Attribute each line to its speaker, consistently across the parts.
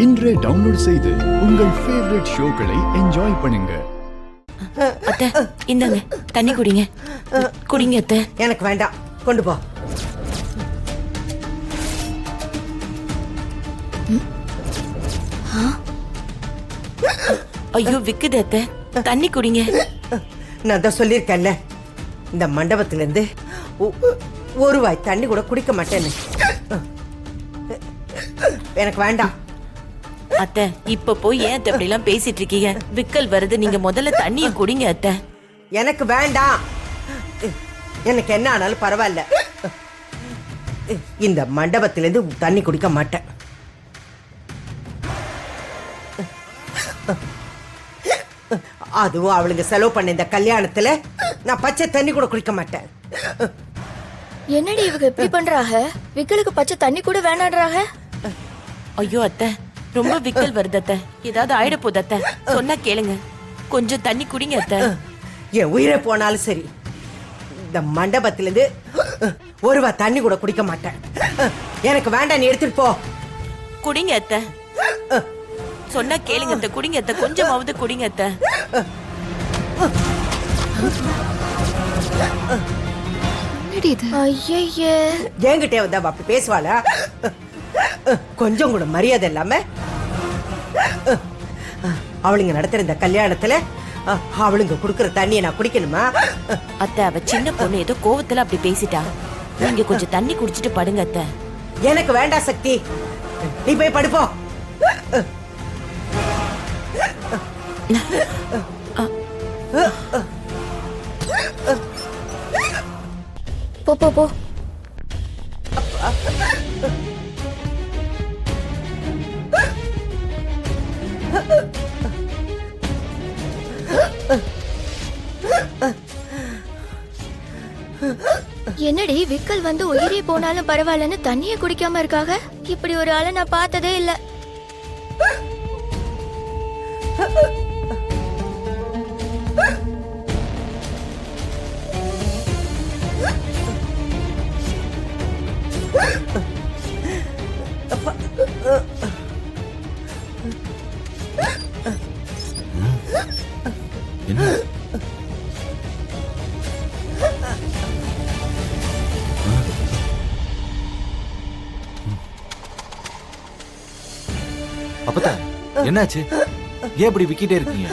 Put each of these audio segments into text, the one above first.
Speaker 1: இன்றே டவுன்லோட் செய்து உங்கள் ஃபேவரட் ஷோக்களை என்ஜாய் பண்ணுங்க.
Speaker 2: அத்தை இந்தாங்க தண்ணி குடிங்க. குடிங்க அத்தை.
Speaker 3: எனக்கு வேண்டாம், கொண்டு போ.
Speaker 2: ஐயோ விக்குது அத்தை, தண்ணி குடிங்க.
Speaker 3: நான் தான் சொல்லியிருக்கேன்ல, இந்த மண்டபத்திலிருந்து ஒரு வாய் தண்ணி கூட குடிக்க மாட்டேன்னு. எனக்கு வேண்டாம்.
Speaker 2: அத்தை இப்ப போய் ஏன் அத்தை அப்படி எல்லாம் பேசிட்டு இருக்கீங்க? விக்கல் வருது, நீங்க முதல்ல தண்ணிய குடிங்க அத்தை.
Speaker 3: எனக்கு வேண்டாம். எனக்கு என்ன ஆனாலும் பரவாயில்ல, இந்த மண்டபத்திலிருந்து தண்ணி குடிக்க மாட்டேன். அதுவும் அவளுங்க செலவு பண்ண இந்த கல்யாணத்துல நான் பச்சை தண்ணி கூட குடிக்க மாட்டேன்.
Speaker 4: என்னடி இவங்க இப்படி பண்றாங்க? விக்கலுக்கு பச்சை தண்ணி கூட வேணான்றாங்க.
Speaker 2: ஐயோ அத்தை, ரொம்ப விக்கல் வருது அத்தை, ஏதாவது ஆயிட போகுது அத்தை. சொன்னா கேளுங்க, கொஞ்சம் தண்ணி குடிங்க அத்தை.
Speaker 3: என் உயிரை போனாலும் சரி, இந்த மண்டபத்திலிருந்து ஒரு வா தண்ணி கூட குடிக்க மாட்டேன். எனக்கு வேண்டாம், நீ எடுத்துட்டு போ.
Speaker 2: குடிங்க அத்தை, சொன்னா கேளுங்க அத்தை. குடிங்க அத்தை, கொஞ்சமாவது குடிங்க அத்தை.
Speaker 4: ஐயே,
Speaker 3: என்கிட்ட வந்தா அப்படி பேசுவாளா? கொஞ்சம் கூட மரியாதை இல்லாம அவளுங்க நடத்துற இந்த கல்யாணத்துல அவளுங்க குடுக்கற தண்ணியை நான் குடிக்கணுமா?
Speaker 2: அத்தை அவ சின்ன பொண்ணு ஏதோ கோவத்துல அப்படி பேசிட்டா. நீங்க கொஞ்சம் தண்ணி குடிச்சிட்டு படுங்க அத்தை.
Speaker 3: எனக்கு வேண்டாம் சக்தி, நீ போய் படுப்போ.
Speaker 4: போ போ போ. என்னடி விக்கல் வந்து உயிரே போனாலும் பரவாயில்லன்னு தண்ணிய குடிக்காம இருக்காங்க? இப்படி ஒரு ஆளை நான் பார்த்ததே இல்ல.
Speaker 5: அப்பதா என்னாச்சு? ஏன் இப்படி விக்கிட்டே இருக்கீங்க?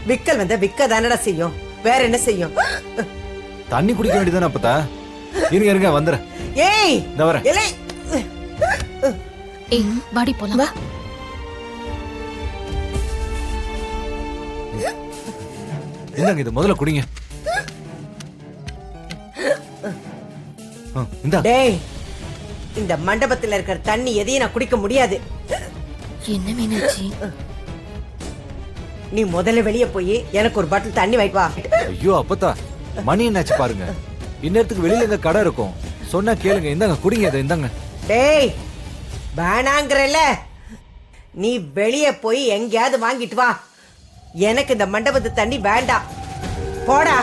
Speaker 3: விக்கல் வந்த விக்க தானடா செய்யும், வேற என்ன செய்யும்?
Speaker 5: தண்ணி குடிக்க வேண்டியதானே அப்பதா? இருங்க இருங்க வந்துறேன்.
Speaker 3: ஏய்
Speaker 5: இந்த வரேன்.
Speaker 4: ஏய் வாடி போலாம் வா.
Speaker 5: இந்தாங்க, இது முதல்ல குடிங்க. இந்தா.
Speaker 3: டேய், இந்த மண்டபத்துல இருக்கிற தண்ணி எதையும் நான் குடிக்க முடியாது.
Speaker 4: என்ன மீனாட்சி?
Speaker 3: நீ முதல்ல வெளியே போய் எனக்கு ஒரு பாட்டில் தண்ணி வாங்கிட்டு வா.
Speaker 5: ஐயோ அப்பதா, மணி என்னாச்சு பாருங்க. இந்நேரத்துக்கு வெளியில எங்க கடை இருக்கும், சொன்னா கேளுங்க. இந்தாங்க குடிங்க இதை. இந்தாங்க.
Speaker 3: டேய் வேணாங்கறல, நீ வெளியே போய் எங்கேயாவது வாங்கிட்டு வா. எனக்கு இந்த மண்டபத்து தண்ணி வேண்டாம், போடா.